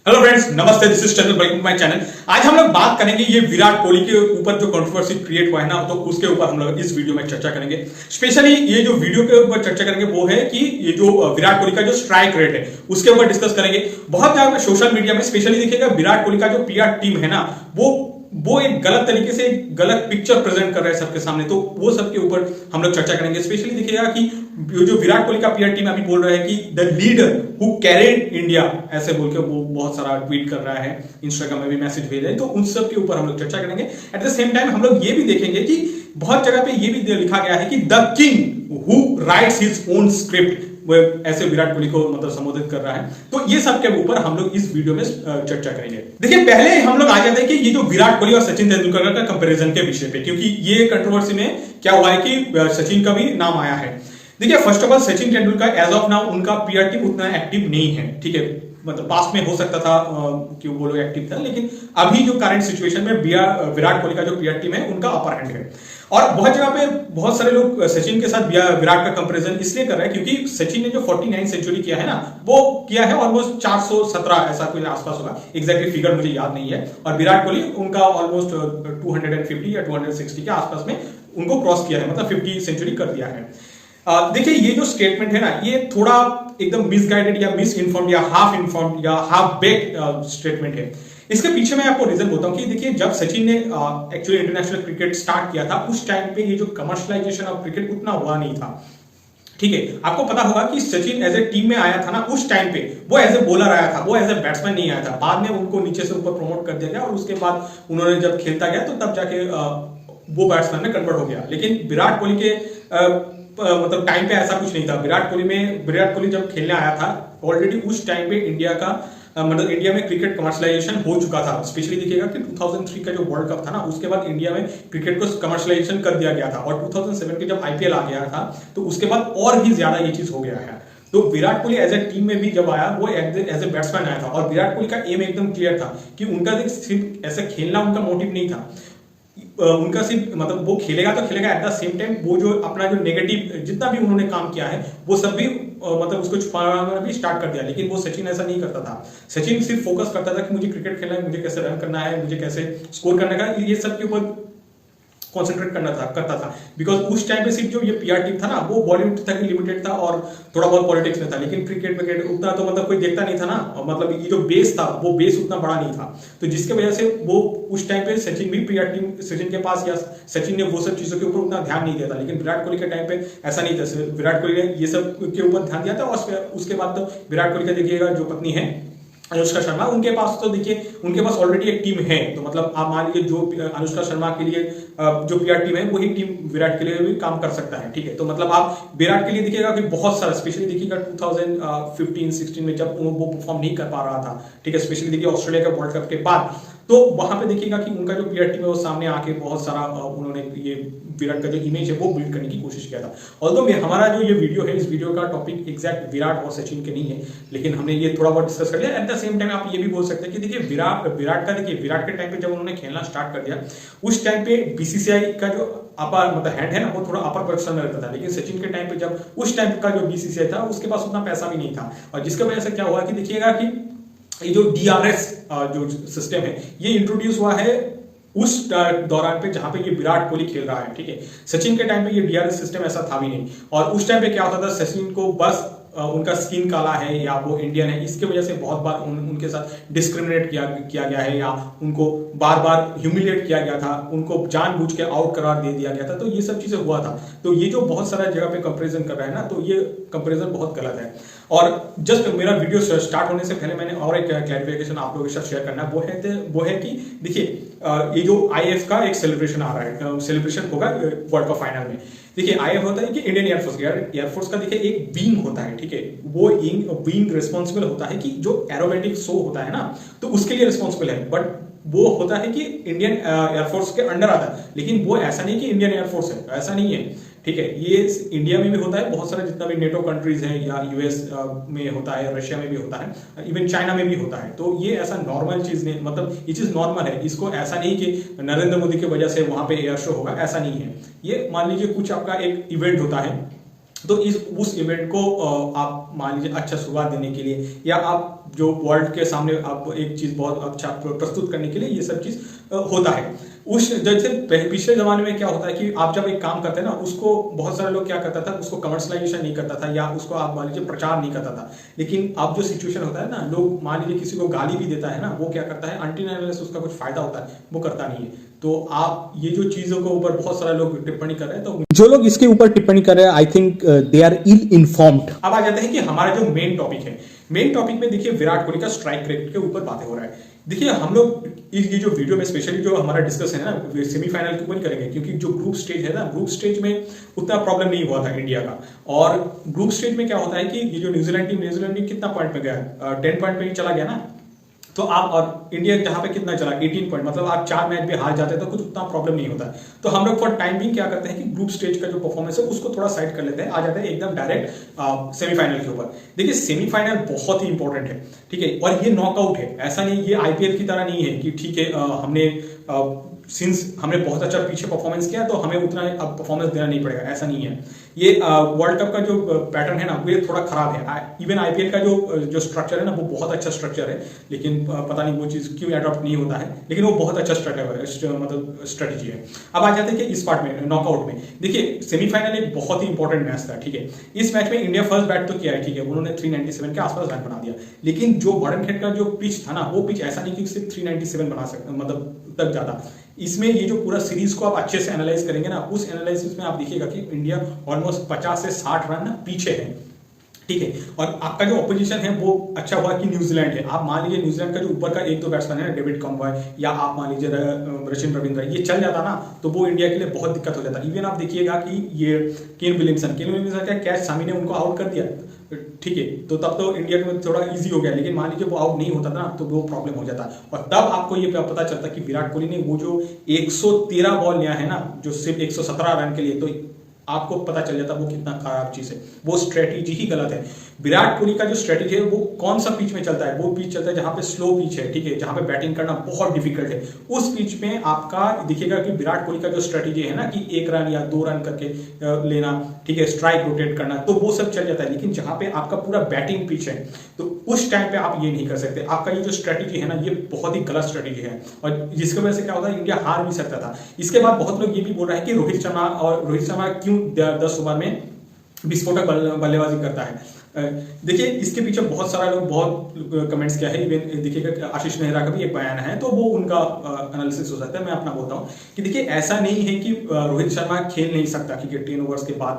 Hello friends, नमस्ते। This is channel, welcome to my channel. आज हम लोग बात करेंगे ये विराट कोहली के ऊपर जो कंट्रोवर्सी क्रिएट हुआ है ना, तो उसके ऊपर हम लोग इस वीडियो में चर्चा करेंगे। स्पेशली ये जो वीडियो के ऊपर चर्चा करेंगे वो है कि ये जो विराट कोहली का जो स्ट्राइक रेट है उसके ऊपर डिस्कस करेंगे। बहुत ज्यादा सोशल मीडिया में स्पेशली देखिएगा विराट कोहली का जो पीआर टीम है ना, वो एक गलत तरीके से एक गलत पिक्चर प्रेजेंट कर रहा है सबके सामने, तो वो सबके ऊपर हम लोग चर्चा करेंगे। स्पेशली देखिएगा कि जो विराट कोहली का पीआर टीम अभी बोल रहा है कि the leader who carried India, ऐसे बोल के वो बहुत सारा ट्वीट कर रहा है, इंस्टाग्राम में भी मैसेज भेज रहे हैं, तो उन सब के ऊपर हम लोग चर्चा करेंगे। एट द सेम टाइम हम लोग ये भी देखेंगे कि बहुत जगह पे ये भी लिखा गया है कि the king who rights his own script, वो ऐसे विराट कोहली को मतलब संबोधित कर रहा है। तो ये सब के ऊपर हम लोग इस वीडियो में चर्चा करेंगे। देखिए, पहले हम लोग आ जाते हैं कि ये जो विराट कोहली और सचिन तेंदुलकर का कंपैरिजन के विषय पे, क्योंकि ये कंट्रोवर्सी में क्या हुआ है कि सचिन का भी नाम आया है। देखिए, first of all Sachin Tendulkar as of now उनका पीआर टीम उतना एक्टिव नहीं है, ठीक है। मतलब पास्ट में हो सकता था कि वो लोग एक्टिव था, लेकिन अभी जो करंट सिचुएशन में विराट कोहली का जो पीआर टीम है उनका अपर हैंड है। और बहुत जगह पे बहुत सारे लोग सचिन के साथ विराट का कंपैरिजन इसलिए कर रहे हैं क्योंकि सचिन ने जो 49 सेंचुरी किया है ना, वो किया है ऑलमोस्ट 417 ऐसा कुछ आसपास होगा, एग्जैक्टली फिगर मुझे याद नहीं है। और विराट कोहली उनका ऑलमोस्ट 250 या 260 के आसपास में उनको क्रॉस किया है, मतलब 50 सेंचुरी कर दिया है। देखिए, ये जो स्टेटमेंट है ना, ये थोड़ा एकदम मिसगाइडेड या मिस इन्फॉर्म्ड या हाफ इन्फॉर्म्ड या हाफ बेक्ड स्टेटमेंट है। इसके पीछे मैं आपको रीजन बोलता हूं कि देखिए, जब सचिन ने एक्चुअली इंटरनेशनल क्रिकेट स्टार्ट किया था, उस टाइम पे ये जो कमर्शियलाइजेशन ऑफ क्रिकेट उतना हुआ नहीं था, ठीक है। आपको पता होगा कि सचिन एज ए टीम में आया था ना, उस टाइम पे वो एज ए बॉलर आया था, वो एज ए बैट्समैन नहीं आया था। बाद में उनको नीचे से ऊपर प्रमोट कर दिया गया और उसके बाद उन्होंने जब खेलता गया तो तब जाके वो बैट्समैन में कन्वर्ट हो गया। लेकिन विराट कोहली के मतलब टाइम पे ऐसा कुछ नहीं था। विराट कोहली जब खेलने आया था, ऑलरेडी उस टाइम पे इंडिया का मतलब इंडिया में क्रिकेट कमर्शियलाइजेशन हो चुका था। स्पेशली देखिएगा कि 2003 का जो वर्ल्ड कप था ना, उसके बाद इंडिया में क्रिकेट को कमर्शियलाइजेशन कर दिया गया था। और 2007 के जब आईपीएल आ गया था, तो उसके बाद और भी ज्यादा ये चीज हो गया है। तो Virat Kohli as a team में भी जब आया, वो एज ए बैट्समैन आया था। और विराट कोहली का एम एकदम क्लियर था कि उनका सिर्फ ऐसे खेलना उनका मोटिव नहीं था। उनका सिर्फ मतलब वो खेलेगा तो खेलेगा, एट द सेम टाइम वो जो अपना जो नेगेटिव जितना भी उन्होंने काम किया है वो सब भी मतलब उसको छुपाना भी स्टार्ट कर दिया। लेकिन वो सचिन ऐसा नहीं करता था। सचिन सिर्फ फोकस करता था कि मुझे क्रिकेट खेलना है, मुझे कैसे रन करना है, मुझे कैसे स्कोर करने का, ये सब के ऊपर कॉन्सेंट्रेट करता था। बिकॉज उस टाइम पे सिर्फ जो ये पीआर टीम था ना, वो बॉलीवुड तक लिमिटेड था और थोड़ा बहुत पॉलिटिक्स में था। लेकिन क्रिकेट उतना तो मतलब कोई देखता नहीं था ना, और मतलब ये जो बेस था वो बेस उतना बड़ा नहीं था। तो जिसके वजह से वो उस टाइम पे सचिन भी पीआर टीम सचिन के पास, या सचिन ने वो सब चीजों के ऊपर उतना ध्यान नहीं दिया था। लेकिन विराट कोहली के टाइम पे ऐसा नहीं था। विराट कोहली ने ये सब के ऊपर ध्यान दिया था। और उसके बाद तो विराट कोहली का देखिएगा जो पत्नी है अनुष्का शर्मा, उनके पास तो देखिए उनके पास ऑलरेडी एक टीम है। तो मतलब आप मान लीजिए जो अनुष्का शर्मा के लिए जो पीआर टीम है, वही टीम विराट के लिए भी काम कर सकता है, ठीक है। तो मतलब आप विराट के लिए देखिएगा कि बहुत सारा, स्पेशली देखिएगा 2015-16 में जब वो परफॉर्म नहीं कर पा रहा था, ठीक है। स्पेशली देखिए ऑस्ट्रेलिया का वर्ल्ड कप के बाद, तो वहां पे देखिएगा कि उनका जो पीआर टीम है वो सामने आके बहुत सारा उन्होंने ये विराट का जो इमेज है वो बिल्ड करने की कोशिश किया था। ऑल्दो हमारा जो ये वीडियो है, इस वीडियो का टॉपिक एग्जैक्ट विराट और सचिन के नहीं है, लेकिन हमने ये थोड़ा बहुत डिस्कस कर लिया। एट द सेम टाइम आप ये भी बोल सकते हैं कि देखिए विराट के टाइम पे जब उन्होंने खेलना स्टार्ट कर दिया, उस टाइम पे बीसीसीआई का जो अपर मतलब हैंड है ना, वो थोड़ा अपर पोजीशन में रहता था। लेकिन सचिन के टाइम पे जब उस टाइम का जो बीसीसीआई था, उसके पास उतना पैसा भी नहीं था। और जिसकी वजह से क्या हुआ कि देखिएगा कि ये जो डीआरएस जो सिस्टम है, ये इंट्रोड्यूस हुआ है उस दौरान पे जहां पे ये विराट कोहली खेल रहा है, ठीक है। सचिन के टाइम पे ये डीआरएस सिस्टम ऐसा था भी नहीं। और उस टाइम पे क्या होता था, सचिन को बस उनका स्किन काला है या वो इंडियन है, इसके वजह से बहुत बार उनके साथ डिस्क्रिमिनेट किया गया है, या उनको बार बार ह्यूमिलेट किया गया था, उनको जानबूझ के आउट करार दे दिया गया था। तो ये सब चीजें हुआ था। तो ये जो बहुत सारा जगह पे कंपैरिजन कर रहा है ना, तो ये कंपैरिजन बहुत गलत है। और जस्ट मेरा वीडियो स्टार्ट होने से पहले मैंने और एक क्लैरिफिकेशन आप लोगों के साथ शेयर करना है। वो है कि देखिए, ये जो आईएफ का एक सेलिब्रेशन आ रहा है, सेलिब्रेशन होगा वर्ल्ड कप फाइनल में। देखिए, आईएफ होता है कि इंडियन एयरफोर्स का देखिए एक विंग होता है, ठीक है। वो विंग रिस्पॉन्सिबल होता है कि जो एरोबेटिक शो होता है ना, तो उसके लिए रिस्पॉन्सिबल है। बट वो होता है कि इंडियन एयरफोर्स के अंडर आता है। लेकिन वो ऐसा नहीं कि इंडियन एयरफोर्स है, ऐसा नहीं है, ठीक है। ये इंडिया में भी होता है, बहुत सारे जितना भी नेटो कंट्रीज है, या यूएस में होता है, रशिया में भी होता है, इवन चाइना में भी होता है। तो ये ऐसा नॉर्मल चीज नहीं, मतलब ये चीज नॉर्मल है। इसको ऐसा नहीं कि नरेंद्र मोदी की वजह से वहां पे एयर शो होगा, ऐसा नहीं है। ये मान लीजिए कुछ आपका एक इवेंट होता है, तो उस इवेंट को आप मान लीजिए अच्छा शुरुआत देने के लिए, या आप जो वर्ल्ड के सामने आप एक चीज बहुत अच्छा प्रस्तुत करने के लिए ये सब चीज होता है। उस जैसे पिछले जमाने में क्या होता है कि आप जब एक काम करते हैं ना, उसको बहुत सारे लोग क्या करता था, उसको कमर्शलाइजेशन नहीं करता था या उसको आप मान लीजिए प्रचार नहीं करता था। लेकिन अब जो सिचुएशन होता है ना, लोग मान लीजिए किसी को गाली भी देता है ना, वो क्या करता है, अनटिल अनलेस उसका कुछ फायदा होता है वो करता नहीं है। तो आप ये जो चीजों के ऊपर बहुत सारे लोग टिप्पणी कर रहे हैं, तो जो लोग इसके ऊपर टिप्पणी कर रहे हैं I think they are ill informed. अब आ जाते हैं कि हमारा जो मेन टॉपिक है, मेन टॉपिक में देखिए विराट कोहली का स्ट्राइक रेट के ऊपर बातें हो रहा है। देखिए हम लोग ये जो वीडियो में स्पेशली जो हमारा डिस्कस है ना सेमीफाइनल के ऊपर करेंगे, क्योंकि जो ग्रुप स्टेज है ना, ग्रुप स्टेज में उतना प्रॉब्लम नहीं हुआ था इंडिया का। और ग्रुप स्टेज में क्या होता है कि ये जो न्यूजीलैंड टीम कितना पॉइंट पे गया, 10 पॉइंट पे ही चला गया ना। तो आप और इंडिया जहां पे कितना चला 18 पॉइंट, मतलब आप 4 मैच भी हार जाते हैं तो कुछ उतना प्रॉब्लम नहीं होता है। तो हम लोग फॉर टाइम बिंग क्या करते हैं कि ग्रुप स्टेज का जो परफॉर्मेंस है उसको थोड़ा साइड कर लेते हैं, आ जाते हैं एकदम डायरेक्ट सेमीफाइनल के ऊपर। देखिए सेमीफाइनल बहुत ही इंपॉर्टेंट है, ठीक है, और ये नॉकआउट है, ऐसा नहीं, ये आईपीएल की तरह नहीं है कि ठीक है हमने सिंस हमने बहुत अच्छा पीछे परफॉर्मेंस किया तो हमें उतना अब परफॉर्मेंस देना नहीं पड़ेगा, ऐसा नहीं है। ये वर्ल्ड कप का जो पैटर्न है ना वो ये थोड़ा खराब है। इवन आईपीएल का जो स्ट्रक्चर है ना वो बहुत अच्छा स्ट्रक्चर है, लेकिन पता नहीं वो चीज क्यों अडॉप्ट नहीं होता है, लेकिन वो बहुत अच्छा मतलब स्ट्रेटेजी है। अब आ जाते हैं कि इस पार्ट में नॉकआउट में देखिए सेमीफाइनल एक बहुत ही इंपॉर्टेंट मैच था, ठीक है। इस मैच में इंडिया फर्स्ट बैट तो किया है, ठीक है, उन्होंने 397 के आसपास रन बना दिया, लेकिन जो बॉर्डनखेड़ का जो पिच था ना वो पिच ऐसा नहीं कि सिर्फ 397 बना सकते, मतलब तक जाता। इसमें ये जो पूरा सीरीज को आप अच्छे से एनालाइज करेंगे ना, उस एनालिसिस में आप देखिएगा कि इंडिया ऑलमोस्ट 50 से 60 रन ना पीछे है, ठीक है। और आपका जो ऑपोजिशन है वो अच्छा हुआ कि न्यूजीलैंड है। आप मान लीजिए न्यूजीलैंड का जो ऊपर का एक दो बैट्समैन है, डेविड कॉम्बॉय या आप मान लीजिए रचिन रविंद्र, ये चल जाता ना तो वो इंडिया के लिए बहुत दिक्कत हो जाता। इवन आप देखिएगा कि ये केन विलियमसन क्या कैच सामी ने उनको आउट कर दिया, ठीक है, तो तब तो इंडिया में थोड़ा इजी हो गया, लेकिन मान लीजिए वो आउट नहीं होता ना तो वो प्रॉब्लम हो जाता। और तब आपको ये पता चलता कि विराट कोहली ने वो जो 113 बॉल लिया है ना, जो सिर्फ 117 रन के लिए, तो आपको पता चल जाता वो कितना खराब चीज है, वो स्ट्रेटेजी ही गलत है। विराट कोहली का जो स्ट्रेटेजी है वो कौन सा पिच में चलता है, वो पिच चलता है जहां पे स्लो पिच है, ठीक है, जहां पे बैटिंग करना बहुत डिफिकल्ट है। उस पिच में आपका दिखेगा कि विराट कोहली का जो स्ट्रेटेजी है ना कि 1 रन या 2 रन करके लेना, ठीक है, स्ट्राइक रोटेट करना, तो वो सब चल जाता है। लेकिन जहां पे आपका पूरा बैटिंग पिच है तो उस टाइम पे आप ये नहीं कर सकते। आपका ये जो स्ट्रेटेजी है ना ये बहुत ही गलत स्ट्रेटेजी है, और जिसकी वजह से क्या होता है इंडिया हार भी सकता था। इसके बाद बहुत लोग ये भी बोल रहे हैं कि रोहित शर्मा क्यों 10 ओवर में विस्फोटक बल्लेबाजी करता है। देखिए इसके पीछे बहुत सारा लोग बहुत कमेंट्स किया है, इवन देखिएगा आशीष नेहरा का भी एक बयान है, तो वो उनका एनालिसिस हो सकता है। मैं अपना बोलता हूँ कि देखिए ऐसा नहीं है कि रोहित शर्मा खेल नहीं सकता, क्योंकि 10 ओवर्स के बाद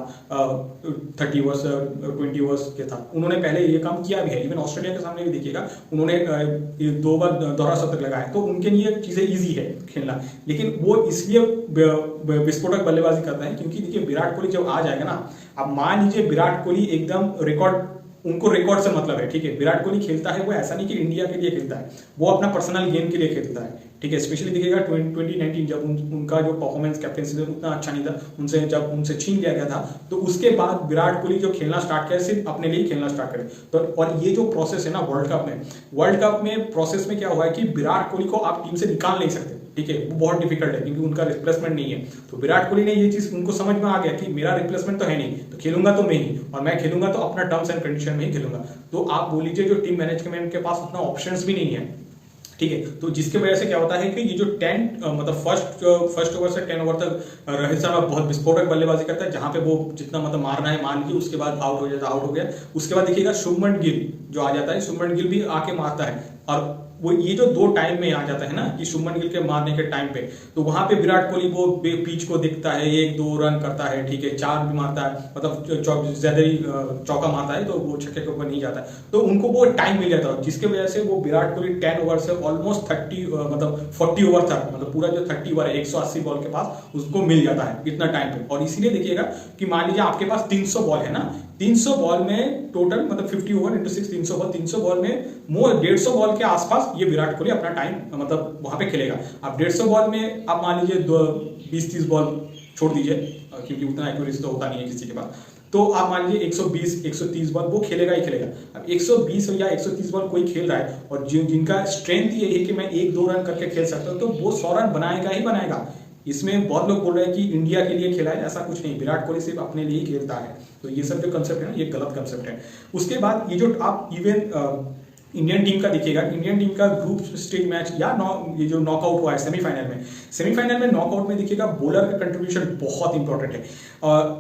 30 ओवर्स 20 ओवर्स के था, उन्होंने पहले ये काम किया भी है। इवन ऑस्ट्रेलिया के सामने भी देखिएगा उन्होंने 2 बार दोहरा शतक लगाया, तो उनके लिए चीजें ईजी है खेलना। लेकिन वो इसलिए विस्फोटक बल्लेबाजी करता है क्योंकि देखिए विराट कोहली जब आ जाएगा ना, अब मान लीजिए विराट कोहली एकदम रिकॉर्ड, उनको रिकॉर्ड से मतलब है, ठीक है। विराट कोहली खेलता है वो ऐसा नहीं कि इंडिया के लिए खेलता है, वो अपना पर्सनल गेम के लिए खेलता है, ठीक है। स्पेशली देखिएगा 2019 जब उनका जो परफॉर्मेंस कैप्टनसी में उतना अच्छा नहीं था, उनसे जब उनसे छीन लिया गया था, तो उसके बाद विराट कोहली जो खेलना स्टार्ट किया सिर्फ अपने लिए खेलना स्टार्ट करे। तो और ये जो प्रोसेस है ना वर्ल्ड कप में प्रोसेस में क्या हुआ है कि विराट कोहली को आप टीम से निकाल नहीं सकते, ठीक है, वो बहुत डिफिकल्ट है क्योंकि उनका रिप्लेसमेंट नहीं है। तो विराट कोहली ने ये चीज उनको समझ में आ गया कि मेरा रिप्लेसमेंट तो है नहीं, तो खेलूंगा तो मैं ही, और मैं खेलूंगा तो अपना टर्म्स एंड कंडीशन में ही खेलूंगा। तो आप बोल लीजिए जो टीम मैनेजमेंट के पास उतना ऑप्शंस भी नहीं है, ठीक है। तो जिसकी वजह से क्या होता है कि ये जो 10 मतलब फर्स्ट ओवर से 10 ओवर तक रोहित शर्मा बहुत विस्फोटक बल्लेबाजी करता है, जहां पे वो जितना मतलब मारना है मान लीजिए, उसके बाद आउट हो जाता है, आउट हो गया। उसके बाद देखिएगा शुभमन गिल जो आ जाता है, शुभमन गिल भी आके मारता है, और वो ये जो 2 टाइम में आ जाता है ना कि शुभमन गिल के मारने के टाइम पे, तो वहां पे विराट कोहली वो पिच को देखता है, 1-2 रन करता है, ठीक है, 4 भी मारता है, मतलब ज्यादा ही चौका मारता है, तो वो छक्के के ऊपर नहीं जाता है, तो उनको वो टाइम मिल जाता है, जिसके वजह से वो विराट कोहली 10 ओवर से ऑलमोस्ट 30 मतलब 40 ओवर तक, मतलब पूरा जो 30 ओवर है 180 बॉल के पास उसको मिल जाता है इतना टाइम पे। और इसीलिए देखिएगा कि मान लीजिए आपके पास 300 बॉल है ना, 300 बॉल में टोटल मतलब 50 ओवर इंटू 6 300 बॉल में 150 बॉल के आसपास ये विराट कोहली अपना टाइम मतलब वहां पे खेलेगा। अब 150 बॉल में आप मान लीजिए 20-30 बॉल छोड़ दीजिए, क्योंकि उतना एक्यूरेसी तो होता नहीं है किसी के पास, तो आप मान लीजिए 120-130 बॉल वो खेलेगा ही खेलेगा। अब 120 या 130 बॉल कोई खेल रहा है और जिनका स्ट्रेंथ ये है कि मैं 1-2 रन करके खेल सकता हूं, तो वो 100 रन बनाएगा ही बनाएगा। इसमें बहुत लोग बोल रहे हैं कि इंडिया के लिए खेला है, ऐसा कुछ नहीं, विराट कोहली सिर्फ अपने लिए ही खेलता है। तो ये सब जो कंसेप्ट है ना ये गलत कंसेप्ट है। उसके बाद ये जो आप इवन इंडियन टीम का देखिएगा, इंडियन टीम का ग्रुप स्टेज मैच या ये जो नॉकआउट हुआ है सेमीफाइनल में नॉकआउट में देखिएगा बॉलर का कंट्रीब्यूशन बहुत इंपॉर्टेंट है।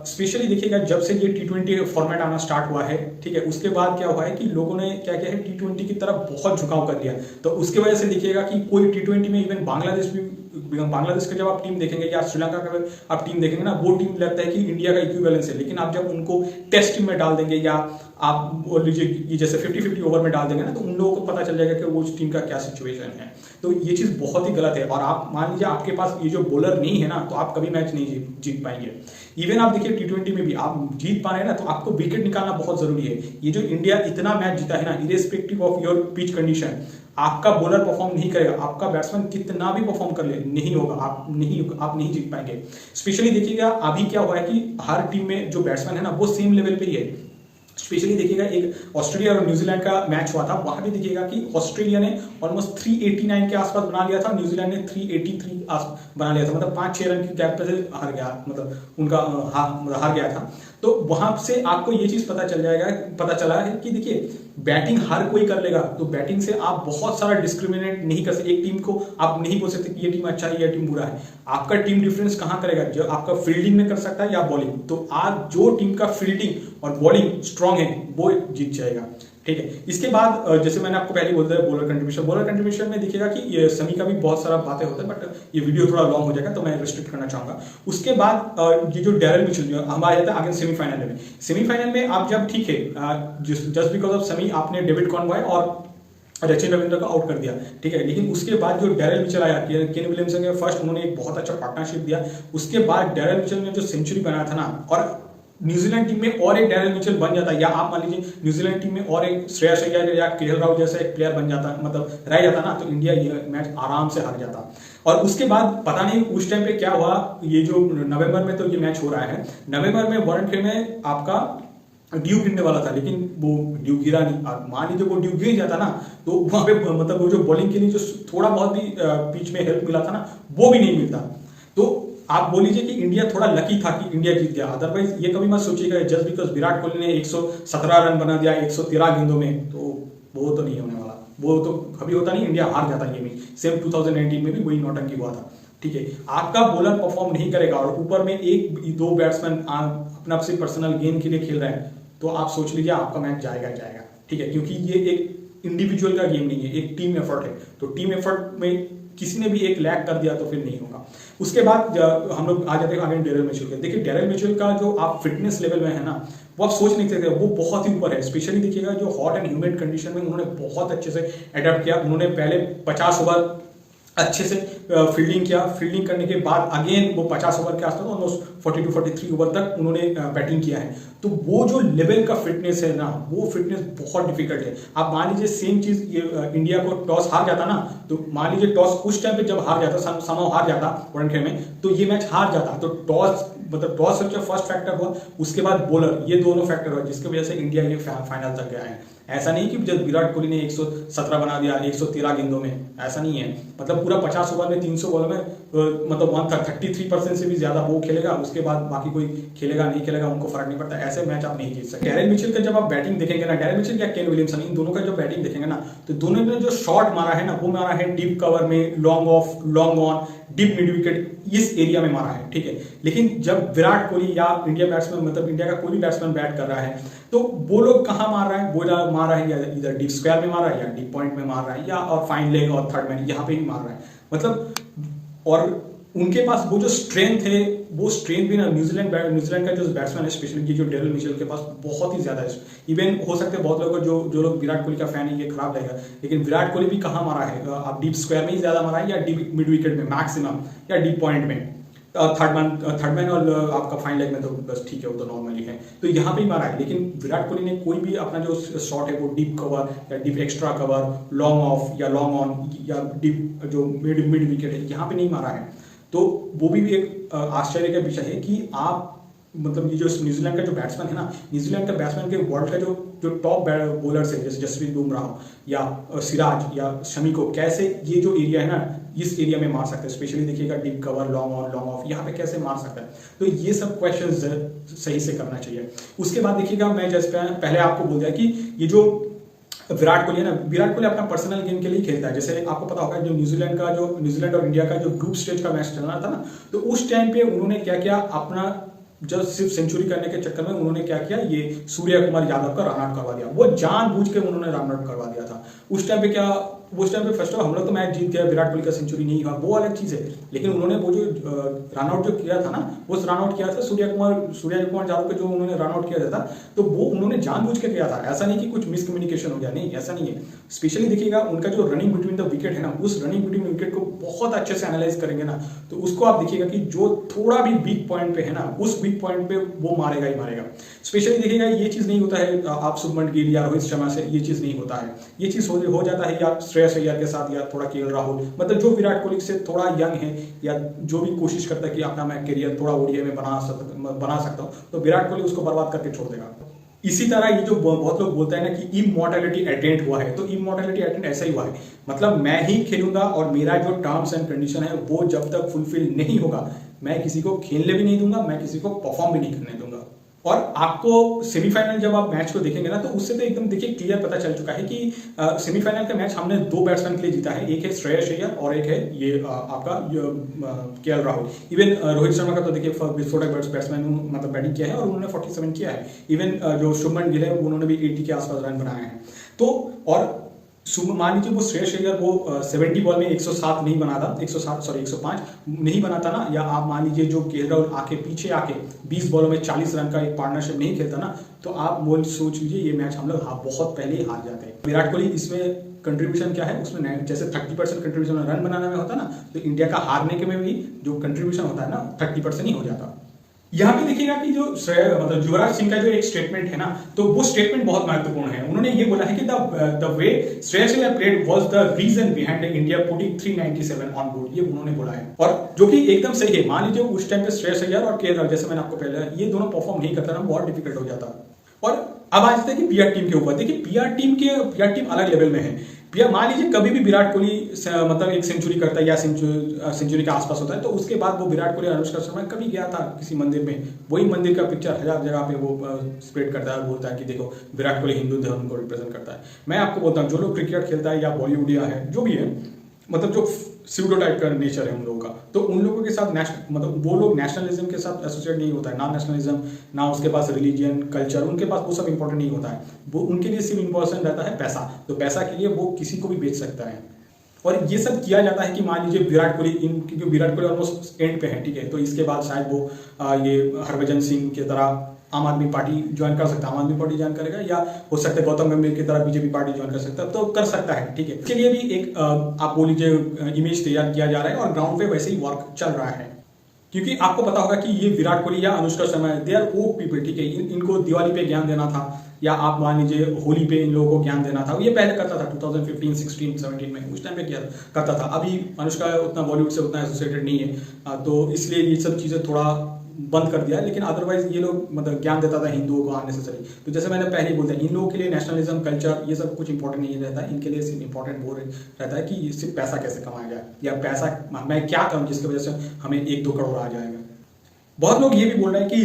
स्पेशली देखिएगा जब से ये T20 फॉर्मेट आना स्टार्ट हुआ है, ठीक है, उसके बाद क्या हुआ है कि लोगों ने क्या किया है T20 की तरफ बहुत झुकाव कर लिया। तो उसके वजह से देखिएगा कि कोई T20 में इवन बांग्लादेश का जब आप टीम देखेंगे या श्रीलंका का आप टीम देखेंगे ना, वो टीम लगता है कि इंडिया का इक्विवेलेंस है, लेकिन आप जब उनको टेस्ट टीम में डाल देंगे या आप बोल लीजिए जैसे 50-50 ओवर में डाल देंगे ना, तो उन लोगों को पता चल जाएगा कि वो टीम का क्या सिचुएशन है। तो ये चीज बहुत ही गलत है। और आप मान लीजिए आपके पास ये जो बॉलर नहीं है ना, तो आप कभी मैच नहीं जीत पाएंगे। इवन आप देखिए T20 में भी आप जीत पा रहे हैं ना, तो आपको विकेट निकालना बहुत जरूरी है। ये जो इंडिया इतना मैच जीता है ना, irrespective of your pitch condition, आपका बॉलर परफॉर्म नहीं करेगा, आपका बैट्समैन कितना भी परफॉर्म कर ले नहीं होगा, आप नहीं जीत पाएंगे। स्पेशली देखिएगा अभी क्या हुआ है कि हर टीम में जो बैट्समैन है ना, वो सेम लेवल पे ही है। स्पेशली देखिएगा एक ऑस्ट्रेलिया और न्यूजीलैंड का मैच हुआ था, वहां भी देखिएगा कि ऑस्ट्रेलिया ने ऑलमोस्ट 389 के आसपास बना लिया था, न्यूजीलैंड ने 383 बना लिया था, मतलब 5-6 रन की गैप पे से हार गया, मतलब उनका हार गया था। तो वहां से आपको ये चीज पता चला है कि देखिए बैटिंग हर कोई कर लेगा, तो बैटिंग से आप बहुत सारा डिस्क्रिमिनेट नहीं कर सकते। एक टीम को आप नहीं बोल सकते कि ये टीम अच्छा है, ये टीम बुरा है। आपका टीम डिफरेंस कहां करेगा, जो आपका फील्डिंग में कर सकता है या बॉलिंग। तो आज जो टीम का फील्डिंग और बॉलिंग स्ट्रांग है वो जीत जाएगा, ठीक है। इसके बाद जैसे मैंने आपको पहले बोल दिया बॉलर कंट्रीब्यूशन में देखिएगा कि ये समी का भी बहुत सारा बातें होता है, बट ये वीडियो थोड़ा लॉन्ग हो जाएगा तो मैं रिस्ट्रिक्ट करना चाहूंगा। उसके बाद ये जो डैरेल मिचेल हमारे जाता है आगे सेमीफाइनल में आप जब, ठीक है, जस्ट बिकॉज ऑफ समी आपने डेविड कॉनवॉय और सचिन रविंद्र को आउट कर दिया, ठीक है, लेकिन उसके बाद जो डैरेल मिचेल आया, केन विलियमसन के फर्स्ट उन्होंने एक बहुत अच्छा पार्टनरशिप दिया। उसके बाद डैरेल मिचेल ने जो सेंचुरी बनाया था ना, और न्यूजीलैंड टीम में और एक डैरेल मिचेल बन जाता, या आप मान लीजिए न्यूजीलैंड टीम में और एक श्रेयस अय्यर या केएल राहुल जैसा एक प्लेयर बन जाता, मतलब रह जाता ना, तो इंडिया ये मैच आराम से हार जाता। और उसके बाद पता नहीं उस टाइम पे क्या हुआ, ये जो नवंबर में तो ये मैच हो रहा है, नवंबर में वर्ल्ड कप में आपका ड्यू गिरने वाला था, लेकिन वो ड्यू गिरा नहीं। मान लीजिए वो ड्यू गिर जाता ना, तो वहां पे मतलब वो जो बॉलिंग के लिए जो थोड़ा बहुत भी पिच में हेल्प मिला था ना, वो भी नहीं मिलता। तो आप बोल लीजिए कि इंडिया थोड़ा लकी था कि इंडिया जीत गया। अदरवाइज ये कभी मत सोचिएगा जस्ट बिकॉज विराट कोहली ने 117 रन बना दिया 113 गेंदों में, तो वो तो नहीं होने वाला। वो तो कभी होता नहीं, इंडिया हार जाता। ये भी सेम 2019 में भी वही नौटंकी हुआ था, ठीक है। आपका बॉलर परफॉर्म नहीं करेगा और ऊपर में एक दो बैट्समैन अपना अपने पर्सनल गेम के लिए खेल रहे हैं, तो आप सोच लीजिए आपका मैच जाएगा, ठीक है, क्योंकि ये एक इंडिविजुअल का गेम नहीं है, एक टीम एफर्ट है। तो टीम एफर्ट में किसी ने भी एक लैग कर दिया तो फिर नहीं होगा। उसके बाद हम लोग आ जाते हैं आगे डैरेल मिचेल के। देखिए डैरेल मिचेल का जो आप फिटनेस लेवल में है ना, वो आप सोच नहीं सकते, वो बहुत ही ऊपर है। स्पेशली देखिएगा जो हॉट एंड ह्यूमिड कंडीशन में उन्होंने बहुत अच्छे से अडेप्ट किया। उन्होंने पहले 50 ओवर अच्छे से फील्डिंग किया, फील्डिंग करने के बाद अगेन वो 50 ओवर के आसपास ऑलमोस्ट 42-43 ओवर तक उन्होंने बैटिंग किया है। तो वो जो लेवल का फिटनेस है ना, वो फिटनेस बहुत डिफिकल्ट है। आप मान लीजिए सेम चीज इंडिया को टॉस हार जाता ना, तो मान लीजिए टॉस उस टाइम पे जब हार जाता, समाव हार जाता वर्ल्ड कप में, तो ये मैच हार जाता। तो टॉस सबसे फर्स्ट फैक्टर हुआ, उसके बाद बॉलर, ये दोनों फैक्टर हुआ जिसकी वजह से इंडिया ये फाइनल तक गया है। ऐसा नहीं कि जब विराट कोहली ने 117 बना दिया 113 गेंदों में, ऐसा नहीं है। मतलब पूरा 50 ओवर में 300 बॉल में मतलब 133% से भी ज्यादा वो खेलेगा, उसके बाद बाकी कोई खेलेगा नहीं खेलेगा उनको फर्क नहीं पड़ता। ऐसे मैच आप नहीं जीत सकते। डैरेल मिचेल का जब आप बैटिंग देखेंगे ना, डैरेल मिचेल या केन विलियमसन, इन दोनों का जो बैटिंग देखेंगे ना, तो दोनों ने जो शॉट मारा है ना, वो मारा है डीप कवर में, long off, long on, deep mid wicket, इस एरिया में मारा है, ठीक है। लेकिन जब विराट कोहली या इंडिया बैट्समैन, मतलब इंडिया का कोई भी बैट्समैन बैट कर रहा है, तो वो लोग कहाँ मार रहा है, वो मार रहा है या इधर डीप स्क्वायर में मार रहा है, या डीप पॉइंट में मार रहा है, या और फाइन लेग और थर्ड मैन यहाँ पे ही मार रहा है। मतलब और उनके पास वो जो स्ट्रेंथ है, वो स्ट्रेंथ भी ना न्यूजीलैंड का जो बैट्समैन है, स्पेशली जो डैरेल मिचेल के पास बहुत ही ज्यादा है। इवन हो सकते हैं बहुत लोगों को जो लोग विराट कोहली का फैन है ये खराब लगेगा, लेकिन विराट कोहली भी कहाँ मारा है, आप डीप स्क्वायर में ही ज्यादा मारा है या डीप मिड विकेट में मैक्सिमम, या डीप पॉइंट में, थर्ड मैन और आपका फाइन लेग में तो बस ठीक है, वो तो नॉर्मली है, तो यहाँ पे ही मारा है। लेकिन विराट कोहली ने कोई भी अपना जो शॉट है वो डीप कवर या deep extra cover, long off या लॉन्ग ऑन या डीप जो मिड विकेट है, यहाँ पे नहीं मारा है। तो वो भी एक आश्चर्य का विषय है कि आप मतलब ये जो न्यूजीलैंड का जो बैट्समैन है ना, न्यूजीलैंड का बैट्समैन के वर्ल्ड का जो टॉप बॉलर्स है, जैसे जसप्रीत बुमराह या सिराज या शमी को, कैसे ये जो एरिया है ना, इस एरिया में मार सकते हैं। स्पेशली देखिएगा deep cover, long on, long off, यहाँ पे कैसे मार सकता है। तो ये सब क्वेश्चन सही से करना चाहिए। उसके बाद देखिएगा मैं जैसे पहले आपको बोल दिया कि ये जो विराट कोहली है ना, विराट कोहली अपना पर्सनल गेम के लिए खेलता है। जैसे आपको पता होगा जो न्यूजीलैंड और इंडिया का जो ग्रुप स्टेज का मैच चल रहा था ना, तो उस टाइम पे उन्होंने क्या किया, अपना जब सिर्फ सेंचुरी करने के चक्कर में उन्होंने क्या किया, ये सूर्य कुमार यादव का रन आउट करवा दिया। वो जानबूझ के उन्होंने रन आउट करवा दिया था। उस टाइम पे फर्स्ट ऑफ ऑल हम लोग तो मैच जीत गया, विराट कोहली का सेंचुरी नहीं हुआ, वो अलग चीज है। लेकिन उन्होंने वो जो रन आउट जो किया था ना, वो रन आउट किया था सूर्य कुमार यादव को, जो उन्होंने रन आउट किया था, तो वो उन्होंने जानबूझ के किया था। ऐसा नहीं कि कुछ मिसकम्युनिकेशन हो गया, नहीं, ऐसा नहीं है। स्पेशली देखिएगा उनका जो रनिंग बिटवीन द विकेट है ना, उस रनिंग बिटवीन विकेट को बहुत अच्छे से एनालाइज करेंगे ना, तो उसको आप देखिएगा कि जो थोड़ा भी वीक पॉइंट पे है ना, उस वीक पॉइंट पे वो मारेगा ही मारेगा। स्पेशली देखिएगा ये चीज नहीं होता है आप शुभमन गिल या रोहित शर्मा से, ये चीज नहीं होता है। ये चीज हो जाता है या श्रेयस अय्यर के साथ, या थोड़ा केएल राहुल, मतलब जो विराट कोहली से थोड़ा यंग है, या जो भी कोशिश करता है कि अपना मैं करियर थोड़ा ओडीआई में बना सकता हूं, तो विराट कोहली उसको बर्बाद करके छोड़ देगा। इसी तरह ये जो बहुत लोग बोलते हैं ना कि इमॉर्टैलिटी अटेंड हुआ है, तो इमॉर्टैलिटी अटेंड ऐसा ही हुआ है। मतलब मैं ही खेलूंगा और मेरा जो टर्म्स एंड कंडीशन है वो जब तक फुलफिल नहीं होगा, मैं किसी को खेलने भी नहीं दूंगा, मैं किसी को परफॉर्म भी नहीं करने दूंगा। और आपको सेमीफाइनल जब आप मैच को देखेंगे ना, तो उससे तो एकदम देखिए क्लियर पता चल चुका है कि सेमीफाइनल का मैच हमने 2 बैट्समैन के लिए जीता है। एक है श्रेयस अय्यर और एक है ये आपका केएल राहुल। इवन रोहित शर्मा का तो देखिए विस्फोटक बैट्समैन मतलब बैटिंग किया है और उन्होंने 47 किया है। इवन जो शुभमन गिल है उन्होंने भी 80 के आसपास रन बनाए हैं। तो और मान लीजिए वो श्रेयस अय्यर वो 70 बॉल में 107 नहीं बनाता, 105 नहीं बनाता ना, या आप मान लीजिए जो केएल राहुल पीछे आके 20 बॉलों में 40 रन का एक पार्टनरशिप नहीं खेलता ना, तो आप वो सोच लीजिए ये मैच हम लोग बहुत पहले ही हार जाते हैं। विराट कोहली इसमें कंट्रीब्यूशन क्या है, उसमें जैसे 30% कंट्रीब्यूशन रन बनाने में होता ना, तो इंडिया का हारने के में भी जो कंट्रीब्यूशन होता है ना 30% ही हो जाता। यहाँ पे देखिएगा कि जो मतलब युवराज सिंह का जो एक स्टेटमेंट है ना, तो वो स्टेटमेंट बहुत महत्वपूर्ण है। उन्होंने ये बोला है कि the way Shreyas Iyer played was the reason behind India putting 397 on board, ये उन्होंने बोला है। और जो कि एकदम सही है। मान लीजिए उस टाइम पे श्रेयस अय्यर और केएल राहुल, जैसे मैंने आपको पहले, ये दोनों परफॉर्म नहीं करता ना, बहुत डिफिकल्ट हो जाता। और अब आज देखिए पीआर टीम के ऊपर, देखिए पीआर टीम अलग लेवल में है। मान लीजिए कभी भी विराट कोहली मतलब एक सेंचुरी करता है या सेंचुरी के आसपास होता है, तो उसके बाद वो विराट कोहली अनुष्का शर्मा कभी गया था किसी मंदिर में, वही मंदिर का पिक्चर 1000 जगह पे वो स्प्रेड करता है, बोलता है कि देखो विराट कोहली हिंदू धर्म को रिप्रेजेंट करता है। मैं आपको बोलता हूँ जो लोग क्रिकेट खेलता है या बॉलीवुडिया है, जो भी है, मतलब जो स्यूडो टाइप का नेचर है उन लोगों का, तो उन लोगों के साथ मतलब वो लोग नेशनलिज्म के साथ एसोसिएट नहीं होता है, ना नेशनलिज्म, ना उसके पास रिलीजियन कल्चर, उनके पास वो सब इंपॉर्टेंट नहीं होता है। वो उनके लिए सिर्फ इंपॉर्टेंट रहता है पैसा। तो पैसा के लिए वो किसी को भी बेच सकता है। और ये सब किया जाता है कि मान लीजिए विराट कोहली ऑलमोस्ट एंड पे है, ठीक है, तो इसके बाद शायद वो ये हरभजन सिंह की तरह आम आदमी पार्टी ज्वाइन कर सकता है, आम आदमी पार्टी ज्वाइन करेगा, या हो सकता है गौतम गंभीर की तरह बीजेपी पार्टी ज्वाइन कर सकता है, तो कर सकता है, ठीक है। इसके लिए भी एक आप बोल लीजिए इमेज तैयार किया जा रहा है और ग्राउंड पे वैसे ही वर्क चल रहा है। क्योंकि आपको पता होगा कि ये विराट कोहली या Anushka Sharma, they are old people, ठीक है, इनको दिवाली पे ज्ञान देना था, या आप मान लीजिए होली पे इन लोगों को ज्ञान देना था, ये पहले करता था 2015, 16, 17 में, उस टाइम पे किया करता था। अभी अनुष्का उतना बॉलीवुड से उतना एसोसिएटेड नहीं है, तो इसलिए ये सब चीजें थोड़ा बंद कर दिया है। लेकिन अदरवाइज ये लोग मतलब ज्ञान देता था हिंदुओं को अननेसेसरी। तो जैसे मैंने पहले ही बोलता है, इन लोगों के लिए नेशनलिज्म कल्चर ये सब कुछ इंपॉर्टेंट नहीं रहता है। इनके लिए सिर्फ इंपॉर्टेंट वो रहता है कि सिर्फ पैसा कैसे कमाया जाए, या पैसा मैं क्या करूं जिसकी वजह से हमें 1-2 करोड़ आ जाएगा। बहुत लोग ये भी बोल रहे हैं कि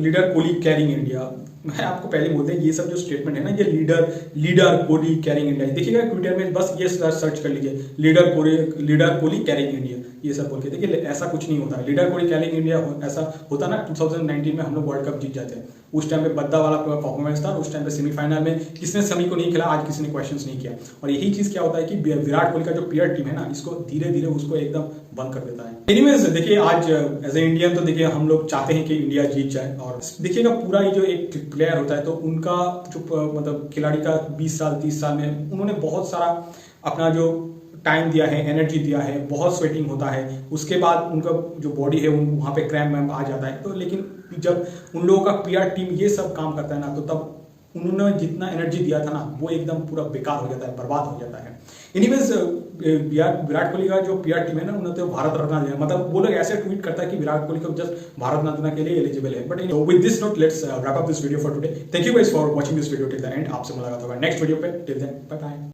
लीडर कोहली कैरिंग इंडिया। मैं आपको पहले बोलते हैं ये सब जो स्टेटमेंट है ना, ये लीडर कोहली कैरिंग इंडिया, देखिएगा ट्विटर में बस ये सर्च कर लीजिए, लीडर कोहली कैरिंग इंडिया, ये सब बोल के देखिए, ऐसा कुछ नहीं होता है। लीडर कोहली कैरिंग इंडिया ऐसा होता ना 2019 में हम लोग वर्ल्ड कप जीत जाते हैं, उस टाइम पे बद्दा वाला परफॉर्मेंस था, उस टाइम पे सेमीफाइनल में किसने समी को नहीं खेला, आज किसी ने क्वेश्चंस नहीं किया। और यही चीज क्या होता है कि विराट कोहली का जो पीआर टीम है ना, इसको धीरे धीरे उसको एकदम बंद कर देता है। एनीवेज देखिए, आज एज ए इंडियन तो देखिए हम लोग चाहते हैं कि इंडिया जीत जाए। और देखिएगा पूरा ये जो एक प्लेयर होता है, तो उनका जो मतलब खिलाड़ी का 20 साल 30 साल में उन्होंने बहुत सारा अपना जो टाइम दिया है, एनर्जी दिया है, बहुत स्वेटिंग होता है, उसके बाद उनका जो बॉडी है वहाँ पे क्रैम्प वैम्प आ जाता है। तो लेकिन जब उन लोगों का पीआर टीम ये सब काम करता है ना, तो तब उन्होंने जितना एनर्जी दिया था ना, वो एकदम पूरा बेकार हो जाता है, बर्बाद हो जाता है। एनीवेज विराट कोहली का जो पीआर टीम है ना, उन्होंने तो भारत रत्न दिया, मतलब वो लोग ऐसे ट्वीट करता है कि विराट कोहली को जस्ट भारत रत्न के लिए एलिजिबल है। But with this note let's wrap up this video for today. Thank you guys for watching this video till the end. आपसे मुलाकात होगा नेक्स्ट वीडियो पे। Till then bye bye.